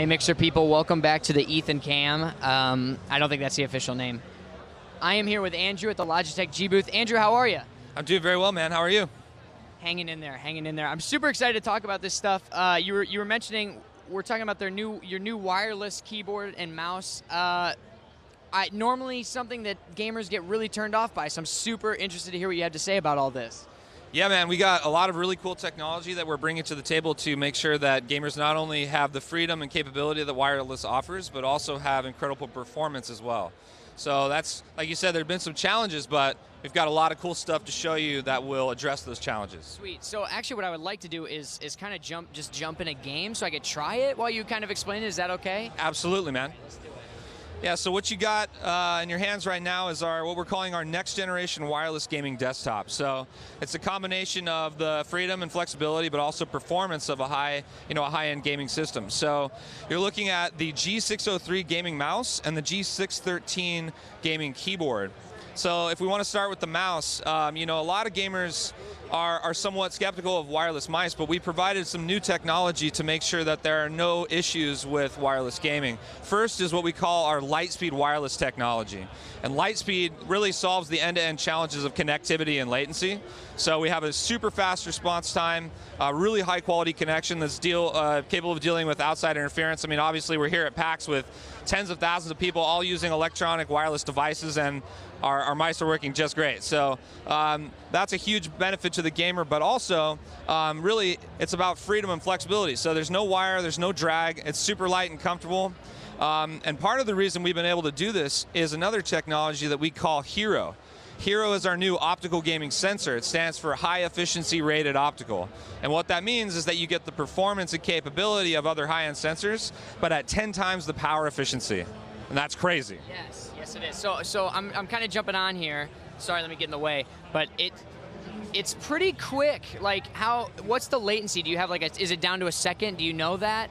Hey Mixer people, welcome back to the Ethan Cam. I don't think that's the official name. I am here with Andrew at the Logitech G booth. Andrew, how are you? I'm doing very well, man. How are you? Hanging in there, hanging in there. I'm super excited to talk about this stuff. You were mentioning, we're talking about your new wireless keyboard and mouse. Normally something that gamers get really turned off by, so I'm super interested to hear what you have to say about all this. Yeah, man, we got a lot of really cool technology that we're bringing to the table to make sure that gamers not only have the freedom and capability that wireless offers, but also have incredible performance as well. So that's, like you said, there have been some challenges, but we've got a lot of cool stuff to show you that will address those challenges. Sweet. So actually what I would like to do is kind of jump in a game so I could try it while you kind of explain it. Is that okay? Absolutely, man. Let's do it. Yeah, so what you got in your hands right now is what we're calling our next generation wireless gaming desktop. So it's a combination of the freedom and flexibility, but also performance of a high-end gaming system. So you're looking at the G603 gaming mouse and the G613 gaming keyboard. So if we want to start with the mouse, a lot of gamers are somewhat skeptical of wireless mice, but we provided some new technology to make sure that there are no issues with wireless gaming. First is what we call our Lightspeed wireless technology. And Lightspeed really solves the end-to-end challenges of connectivity and latency. So we have a super fast response time, a really high quality connection that's capable of dealing with outside interference. I mean, obviously we're here at PAX with tens of thousands of people all using electronic wireless devices, and our mice are working just great. So that's a huge benefit to the gamer, but also really it's about freedom and flexibility. So there's no wire, there's no drag, it's super light and comfortable. And part of the reason we've been able to do this is another technology that we call Hero. Hero is our new optical gaming sensor. It stands for high efficiency rated optical. And what that means is that you get the performance and capability of other high-end sensors, but at 10 times the power efficiency. And that's crazy. Yes it is. So I'm kind of jumping on here. Sorry, let me get in the way. But it's pretty quick. Like what's the latency? Do you have is it down to a second? Do you know that?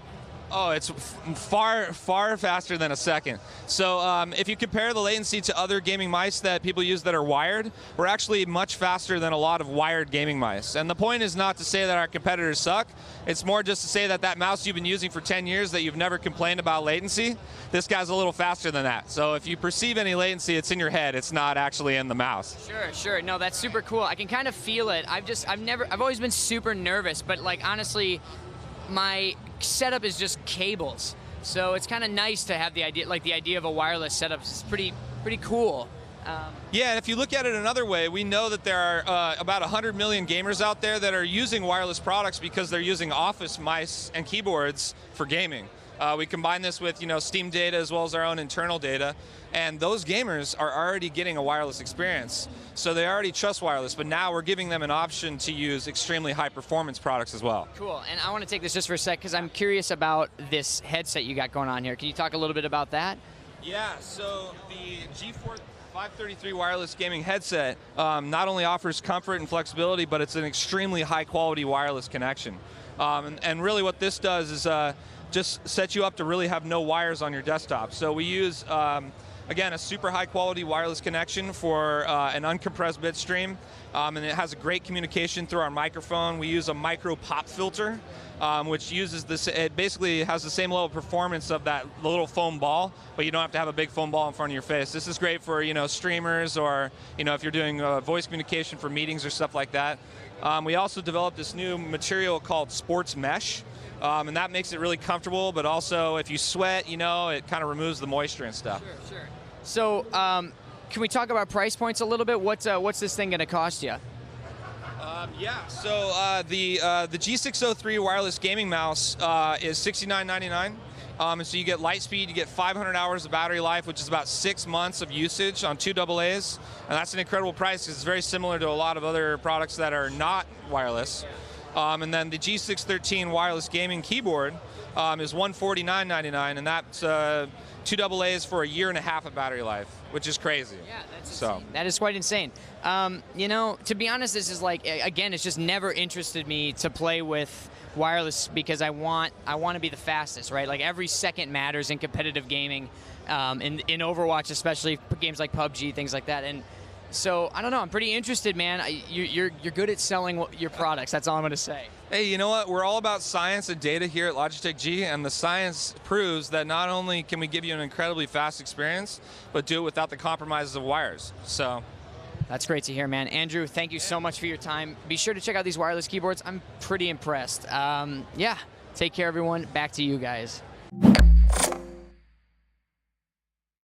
Oh, it's far faster than a second. So if you compare the latency to other gaming mice that people use that are wired, we're actually much faster than a lot of wired gaming mice. And the point is not to say that our competitors suck. It's more just to say that mouse you've been using for 10 years that you've never complained about latency, this guy's a little faster than that. So if you perceive any latency, it's in your head. It's not actually in the mouse. Sure. No, that's super cool. I can kind of feel it. I've always been super nervous, but honestly, my setup is just cables, so it's kind of nice to have the idea of a wireless setup. It's pretty cool. Yeah, and if you look at it another way, we know that there are about 100 million gamers out there that are using wireless products because they're using office mice and keyboards for gaming. We combine this with Steam data as well as our own internal data, and those gamers are already getting a wireless experience. So they already trust wireless, but now we're giving them an option to use extremely high performance products as well. Cool, and I want to take this just for a sec because I'm curious about this headset you got going on here. Can you talk a little bit about that? Yeah, so the G533 wireless gaming headset not only offers comfort and flexibility, but it's an extremely high quality wireless connection. And really what this does is just set you up to really have no wires on your desktop. So we use, again, a super high quality wireless connection for an uncompressed bit stream, and it has a great communication through our microphone. We use a micro pop filter, which uses this, it basically has the same level of performance of that little foam ball, but you don't have to have a big foam ball in front of your face. This is great for streamers, or if you're doing voice communication for meetings or stuff like that. We also developed this new material called Sports Mesh. And that makes it really comfortable, but also if you sweat, it kind of removes the moisture and stuff. Sure. So can we talk about price points a little bit? What's this thing going to cost you? Yeah, so the G603 wireless gaming mouse is $69.99. And so you get Lightspeed, you get 500 hours of battery life, which is about 6 months of usage on 2 AA's. And that's an incredible price because it's very similar to a lot of other products that are not wireless. And then the G613 wireless gaming keyboard is $149.99, and that's 2 AA's for a year and a half of battery life, which is crazy. Yeah, that's insane. That is quite insane. To be honest, this is again, it's just never interested me to play with wireless because I want to be the fastest, right? Like every second matters in competitive gaming, in Overwatch, especially games like PUBG, things like that. And So I don't know. I'm pretty interested, man. You're good at selling your products. That's all I'm gonna say. Hey, you know what? We're all about science and data here at Logitech G, and the science proves that not only can we give you an incredibly fast experience, but do it without the compromises of wires. So. That's great to hear, man. Andrew, thank you so much for your time. Be sure to check out these wireless keyboards. I'm pretty impressed. Yeah, take care, everyone. Back to you guys.